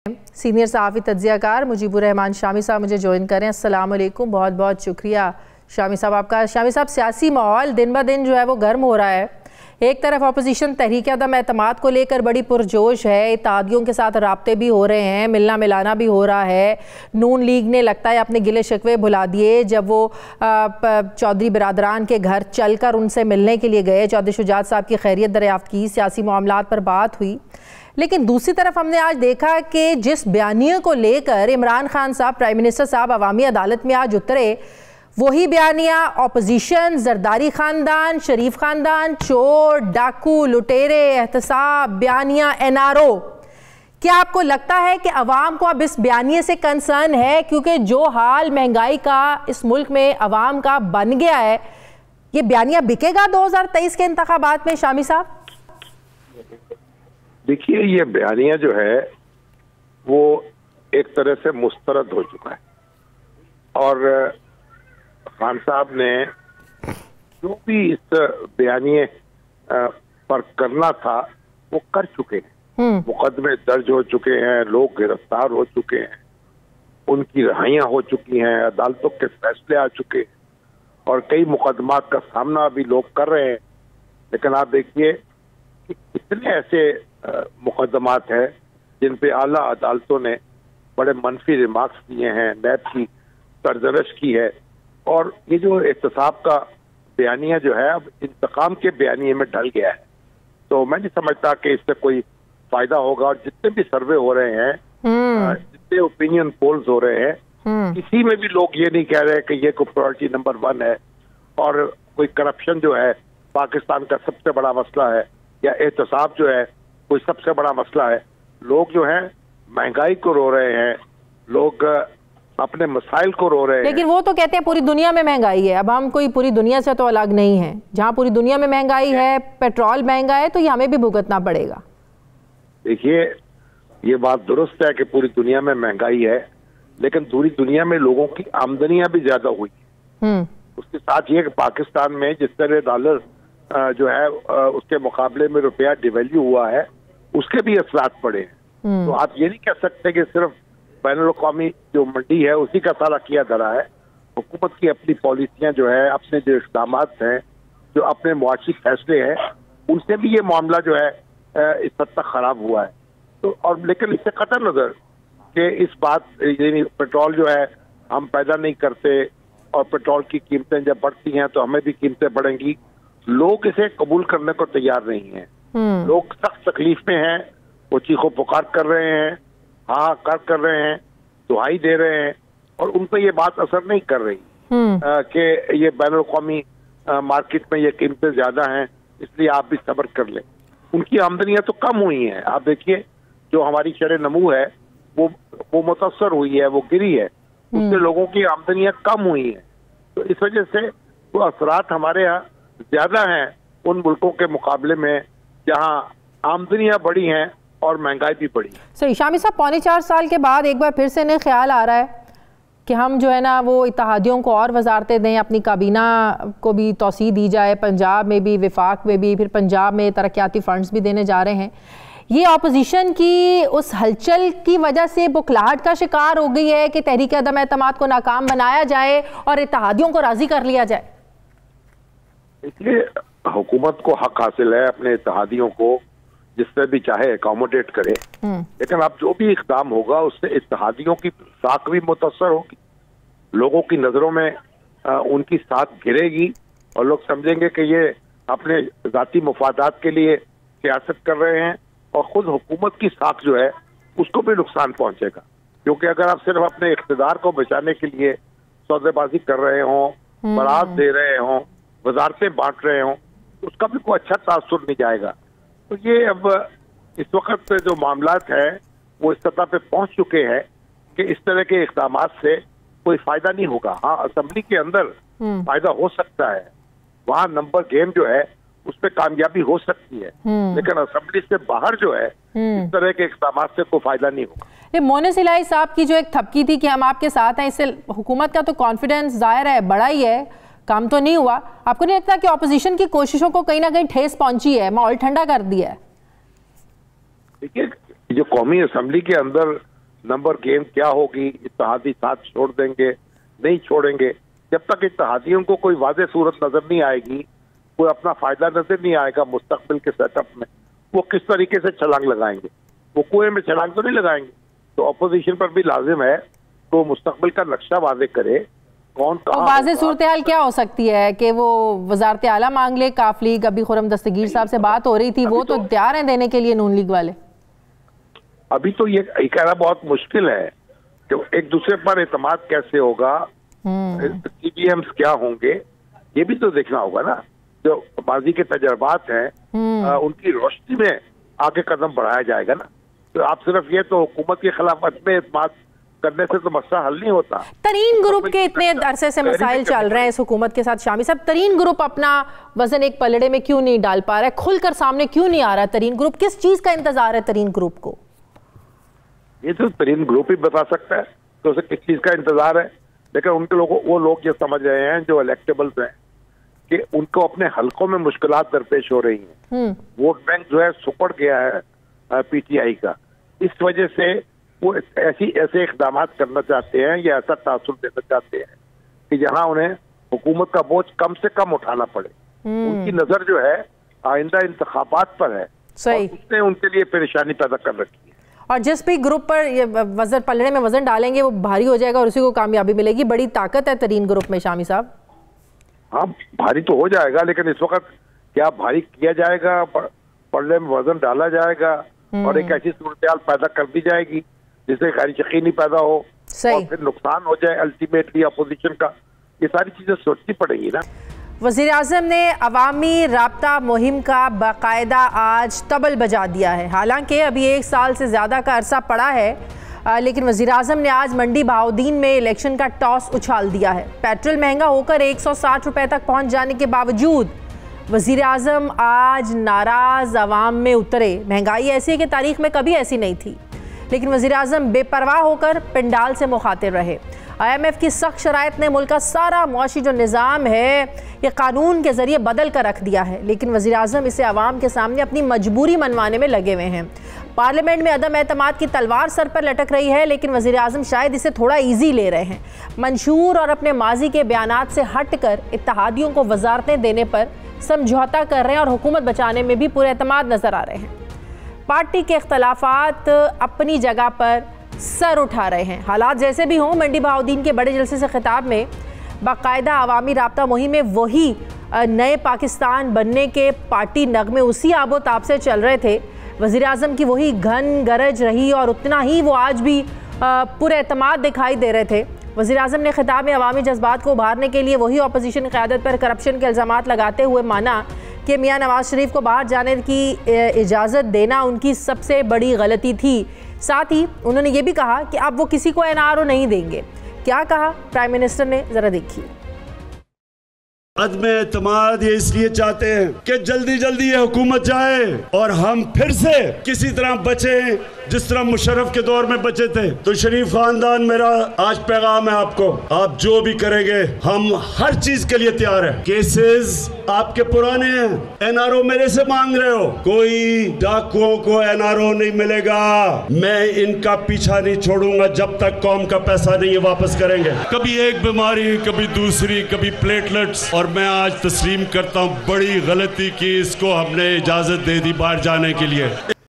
Senior सहाफ़ी तज्ज़िया car Mujibur Rahman Shami साहब मुझे ज्वाइन करें। अस्सलाम वालेकुम, बहुत बहुत शुक्रिया शामी साहब आपका। शामी साहब, सियासी माहौल दिन ब दिन जो है वो गर्म हो रहा है। एक तरफ अपोजिशन तहरीक अदम एतमाद को लेकर बड़ी पुरजोश है, इत्तेहादियों के साथ राब्ते भी हो रहे हैं, मिलना मिलाना भी हो रहा है। नून लीग ने लगता है अपने गिले शिकवे भुला दिए जब वो चौधरी बिरादरान के घर चलकर उनसे मिलने के लिए गए, चौधरी शुजात साहब की खैरियत दरियाफ्त की, सियासी मामलात पर बात हुई। लेकिन दूसरी तरफ हमने आज देखा कि जिस बयानिए को लेकर इमरान खान साहब, प्राइम मिनिस्टर साहब अवामी अदालत में आज उतरे, वही बयानिया अपोजिशन, जरदारी खानदान, शरीफ खानदान, चोर, डाकू, लुटेरे, एहतसाब, बयानिया NRO। क्या आपको लगता है कि अवाम को अब इस बयानिए से कंसर्न है, क्योंकि जो हाल महंगाई का इस मुल्क में अवाम का बन गया है, ये बयानिया बिकेगा 2023 के इंतखाबात में? शामी साहब देखिए, ये बयानिया जो है वो एक तरह से मुस्तरद हो चुका है और खान साहब ने जो भी इस बयानिए पर करना था वो कर चुके हैं। मुकदमे दर्ज हो चुके हैं, लोग गिरफ्तार हो चुके हैं, उनकी रिहाइयां हो चुकी हैं, अदालतों के फैसले आ चुके हैं और कई मुकदमात का सामना अभी लोग कर रहे हैं। लेकिन आप देखिए कि कितने ऐसे मुकदमात हैं जिन पे आला अदालतों ने बड़े मनफी रिमार्क्स दिए हैं, नैब की सरजरश की है। और ये जो एहतसाब का बयानिया जो है अब इंतकाम के बयानिए में ढल गया है, तो मैं नहीं समझता कि इससे कोई फायदा होगा। और जितने भी सर्वे हो रहे हैं, जितने ओपिनियन पोल्स हो रहे हैं, किसी में भी लोग ये नहीं कह रहे कि ये कोई प्रायोरिटी नंबर 1 है और कोई करप्शन जो है पाकिस्तान का सबसे बड़ा मसला है या एहतसाब जो है कोई सबसे बड़ा मसला है। लोग जो है महंगाई को रो रहे हैं, लोग अपने मसाइल को रो रहे हैं। लेकिन वो तो कहते हैं पूरी दुनिया में महंगाई है। अब हम कोई पूरी दुनिया से तो अलग नहीं है। जहां पूरी दुनिया में महंगाई है, पेट्रोल महंगा है, तो ये हमें भी भुगतना पड़ेगा। देखिए, ये बात दुरुस्त है कि पूरी दुनिया में महंगाई है, लेकिन पूरी दुनिया में लोगों की आमदनियां भी ज्यादा हुई है। उसके साथ ये कि पाकिस्तान में जिस तरह डॉलर जो है उसके मुकाबले में रुपया डिवैल्यू हुआ है, उसके भी असरात पड़े हैं। तो आप ये नहीं कह सकते कि सिर्फ बैनुल-अक़वामी जो मंडी है उसी का सारा किया धरा है। हुकूमत की अपनी पॉलिसियां जो है, अपने जो इक़दाम हैं, जो अपने मुआशी फैसले हैं, उनसे भी ये मामला जो है इस हद तक खराब हुआ है। तो और लेकिन इससे कतई नजर कि इस बात यानी पेट्रोल जो है हम पैदा नहीं करते और पेट्रोल की कीमतें जब बढ़ती हैं तो हमें भी कीमतें बढ़ेंगी, लोग इसे कबूल करने को तैयार नहीं है। लोग सख्त तकलीफ में हैं, वो चीखो पुकार कर रहे हैं, हाहाकार कर रहे हैं, दुहाई दे रहे हैं और उन पर ये बात असर नहीं कर रही कि ये बैनुल-अक़वामी मार्केट में ये कीमतें ज्यादा हैं, इसलिए आप भी सब्र कर लें। उनकी आमदनियां तो कम हुई हैं। आप देखिए, जो हमारी शरह नमू है वो मुतासर हुई है, वो गिरी है, उससे लोगों की आमदनियां कम हुई हैं। तो इस वजह से वो असरात हमारे यहाँ ज्यादा हैं उन मुल्कों के मुकाबले में जहाँ आमदनियां बढ़ी हैं और महंगाई भी बढ़ी। सही। शामी साहब, 4.25 साल के बाद एक बार फिर से इन्हें ख्याल आ रहा है कि हम जो है ना वो इत्तेहादियों को और वजारतें दें, अपनी काबीना को भी तोसी दी जाए, पंजाब में भी, विफाक में भी, फिर पंजाब में तरक्याती फंड्स भी देने जा रहे हैं। ये अपोजिशन की उस हलचल की वजह से बुखलाहट का शिकार हो गई है कि तहरीक अदम एतमाद को नाकाम बनाया जाए और इत्तेहादियों को राजी कर लिया जाए। इसलिए हुकूमत को हक हासिल है अपने इत्तेहादियों को जिससे भी चाहे अकोमोडेट करे, लेकिन अब जो भी इक़दाम होगा उससे इत्तेहादियों की साख भी मुतासर होगी, लोगों की नजरों में उनकी साख गिरेगी और लोग समझेंगे कि ये अपने जाती मुफादात के लिए सियासत कर रहे हैं और खुद हुकूमत की साख जो है उसको भी नुकसान पहुंचेगा। क्योंकि अगर आप सिर्फ अपने इक़्तिदार को बचाने के लिए सौदेबाजी कर रहे हों, बरात दे रहे हों, वजारतें बांट रहे हों, तो उसका भी कोई अच्छा तासुर नहीं जाएगा। तो ये अब इस वक्त जो मामलात है वो इस सतह पे पहुंच चुके हैं कि इस तरह के इक़दामात से कोई फायदा नहीं होगा। हाँ, असेंबली के अंदर फायदा हो सकता है, वहाँ नंबर गेम जो है उस पर कामयाबी हो सकती है, लेकिन असेंबली से बाहर जो है इस तरह के इक़दामात से कोई फायदा नहीं होगा। मोनिस इलाही साहब की जो एक थपकी थी कि हम आपके साथ हैं, इससे हुकूमत का तो कॉन्फिडेंस जाहिर है बड़ा ही है, काम तो नहीं हुआ। आपको नहीं लगता कि ऑपोजिशन की कोशिशों को कहीं ना कहीं ठेस पहुंची है, माहौल ठंडा कर दिया है? देखिए, जो कौमी असेंबली के अंदर नंबर गेम क्या होगी, इत्तेहादी साथ छोड़ देंगे नहीं छोड़ेंगे। जब तक इत्तेहादियों को कोई वाज़ेह सूरत नजर नहीं आएगी, कोई अपना फायदा नजर नहीं आएगा मुस्तकबिल के सेटअप में, वो किस तरीके से छलांग लगाएंगे? वो कुएं में छलांग तो नहीं लगाएंगे। तो अपोजिशन पर भी लाजिम है तो मुस्तकबिल का नक्शा वाज़ेह करे, कौन कहाँ। वाज़ेह सूरत हाल क्या हो सकती है कि वो वज़ारत आला मांग ले, काफ लीग, अभी खुर्रम दस्तगीर साहब से बात हो रही थी, वो तो तैयार हैं देने के लिए नून लीग वाले। अभी तो ये कहना बहुत मुश्किल है कि एक दूसरे पर एतमाद कैसे होगा, CBMs क्या होंगे, ये भी तो देखना होगा ना। जो माजी के तजर्बात हैं उनकी रोशनी में आगे कदम बढ़ाया जाएगा ना। तो आप सिर्फ ये तो हुकूमत के खिलाफत में एतमाद करने से तो मसला हल नहीं होता। तरीन ग्रुप के इतने अरसे से मसाइल चल रहे हैं इस हुकूमत के साथ, शामी साहब, तरीन ग्रुप अपना वजन एक पलड़े में क्यों नहीं डाल पा रहा है, खुलकर सामने क्यों नहीं आ रहा है तरीन ग्रुप? किस चीज का इंतजार है तरीन ग्रुप को? ये तो तरीन ग्रुप ही बता सकता है तो उसे किस चीज का इंतजार है। लेकिन उनके लोगों, वो लोग ये समझ रहे हैं जो इलेक्टेबल्स हैं कि उनको अपने हलकों में मुश्किलात दरपेश हो रही हैं। वोट बैंक जो है सुपड़ गया है PTI का, इस वजह से वो ऐसे इक़दाम करना चाहते हैं या ऐसा तासुर देना चाहते हैं कि जहां उन्हें हुकूमत का बोझ कम से कम उठाना पड़े। उनकी नजर जो है आइंदा इंतखाबात पर है, और उसने उनके लिए परेशानी पैदा कर रखी है। और जिस भी ग्रुप पर ये वजन पलड़े में वजन डालेंगे वो भारी हो जाएगा और उसी को कामयाबी मिलेगी। बड़ी ताकत है तरीन ग्रुप में शामी साहब। हाँ, भारी तो हो जाएगा, लेकिन इस वक्त क्या भारी किया जाएगा, पलड़े में वजन डाला जाएगा और एक ऐसी सूरत पैदा कर दी जाएगी जिससे गैर यकीनी पैदा हो और फिर नुकसान हो जाए अल्टीमेटली अपोजिशन का। ये सारी चीजें सोचनी पड़ेगी ना। वज़ीर आज़म ने अवामी राब्ता मुहिम का बाकायदा आज तबल बजा दिया है। हालांकि अभी 1 साल से ज़्यादा का अरसा पड़ा है, लेकिन वज़ीर आज़म ने आज मंडी बहाउद्दीन में इलेक्शन का टॉस उछाल दिया है। पेट्रोल महंगा होकर 160 रुपये तक पहुंच जाने के बावजूद वज़ीर आज़म आज नाराज़ अवाम में उतरे। महंगाई ऐसी है कि तारीख़ में कभी ऐसी नहीं थी, लेकिन वज़ीर आज़म बेपरवाह होकर पंडाल से मुखातिब रहे। IMF की सख्त शराइत ने मुल्क का सारा मुआशी जो निज़ाम है ये कानून के ज़रिए बदल कर रख दिया है, लेकिन वज़ीर आज़म इसे आवाम के सामने अपनी मजबूरी मनवाने में लगे हुए हैं। पार्लियामेंट में अदम एतमाद की तलवार सर पर लटक रही है, लेकिन वज़ीर आज़म शायद इसे थोड़ा ईजी ले रहे हैं। मंशूर और अपने माजी के बयानात से हट कर इत्तेहादियों को वजारतें देने पर समझौता कर रहे हैं और हुकूमत बचाने में भी पूरे एतमाद नज़र आ रहे हैं। पार्टी के इख्तलाफात अपनी जगह पर सर उठा रहे हैं। हालात जैसे भी हों, मंडी बहाउद्दीन के बड़े जलसे से खिताब में बाकायदा अवामी राब्ता मुहिम में वही नए पाकिस्तान बनने के पार्टी नगमे उसी आबोताब से चल रहे थे। वज़ीर आज़म की वही घन गरज रही और उतना ही वो आज भी पूरे एतमाद दिखाई दे रहे थे। वज़ीर आज़म ने खिताब में अवामी जज्बात को उभारने के लिए वही अपोजिशन क़यादत पर करप्शन के इल्ज़ामात लगाते हुए माना कि मियाँ नवाज शरीफ को बाहर जाने की इजाज़त देना उनकी सबसे बड़ी गलती थी। साथ ही उन्होंने ये भी कहा कि अब वो किसी को NRO नहीं देंगे। क्या कहा प्राइम मिनिस्टर ने, ज़रा देखिए। अदम एतमाद ये इसलिए चाहते हैं कि जल्दी जल्दी ये हुकूमत जाए और हम फिर से किसी तरह बचे जिस तरह मुशर्रफ के दौर में बचे थे। तो शरीफ खानदान, मेरा आज पैगाम है आपको, आप जो भी करेंगे हम हर चीज के लिए तैयार हैं। केसेस आपके पुराने हैं, NRO मेरे से मांग रहे हो, कोई डाकुओं को NRO नहीं मिलेगा। मैं इनका पीछा नहीं छोड़ूंगा जब तक कौम का पैसा नहीं वापस करेंगे। कभी एक बीमारी, कभी दूसरी, कभी प्लेटलेट्स, और मैं आज तस्लीम करता हूँ बड़ी गलती की, इसको हमने इजाजत दे दी बाहर जाने के लिए।